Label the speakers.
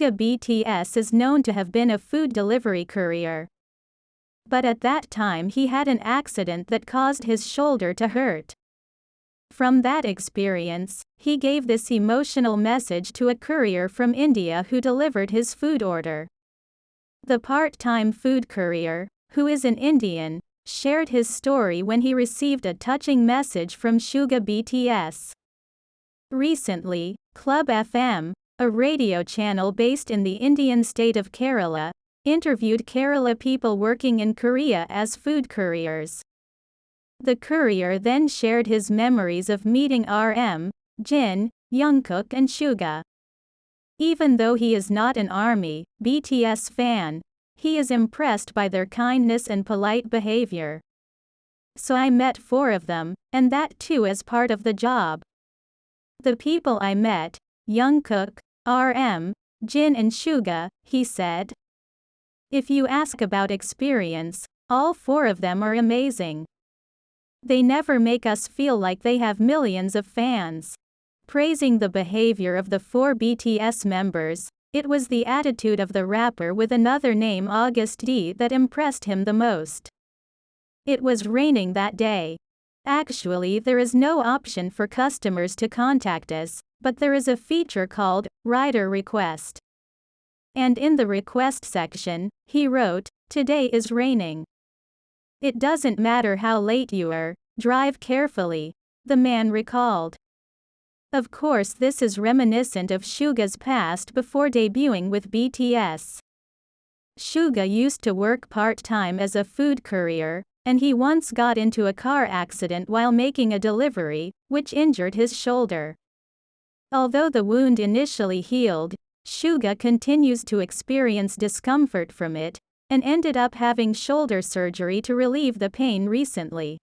Speaker 1: Suga BTS is known to have been a food delivery courier. But at that time he had an accident that caused his shoulder to hurt. From that experience, he gave this emotional message to a courier from India who delivered his food order. The part-time food courier, who is an Indian, shared his story when he received a touching message from Suga BTS. Recently, Club FM, a radio channel based in the Indian state of Kerala, interviewed Kerala people working in Korea as food couriers. The courier then shared his memories of meeting RM, Jin, Jungkook and Suga. Even though he is not an ARMY, BTS fan, he is impressed by their kindness and polite behavior. So I met 4 of them, and that too as part of the job. The people I met, Jungkook, RM, Jin and Suga, he said. If you ask about experience, all 4 of them are amazing. They never make us feel like they have millions of fans. Praising the behavior of the 4 BTS members, it was the attitude of the rapper with another name August D that impressed him the most. It was raining that day. Actually, there is no option for customers to contact us, but there is a feature called Rider Request. And in the request section, he wrote, "Today is raining. It doesn't matter how late you are, drive carefully," the man recalled. Of course, this is reminiscent of Suga's past before debuting with BTS. Suga used to work part-time as a food courier, and he once got into a car accident while making a delivery, which injured his shoulder. Although the wound initially healed, Suga continues to experience discomfort from it, and ended up having shoulder surgery to relieve the pain recently.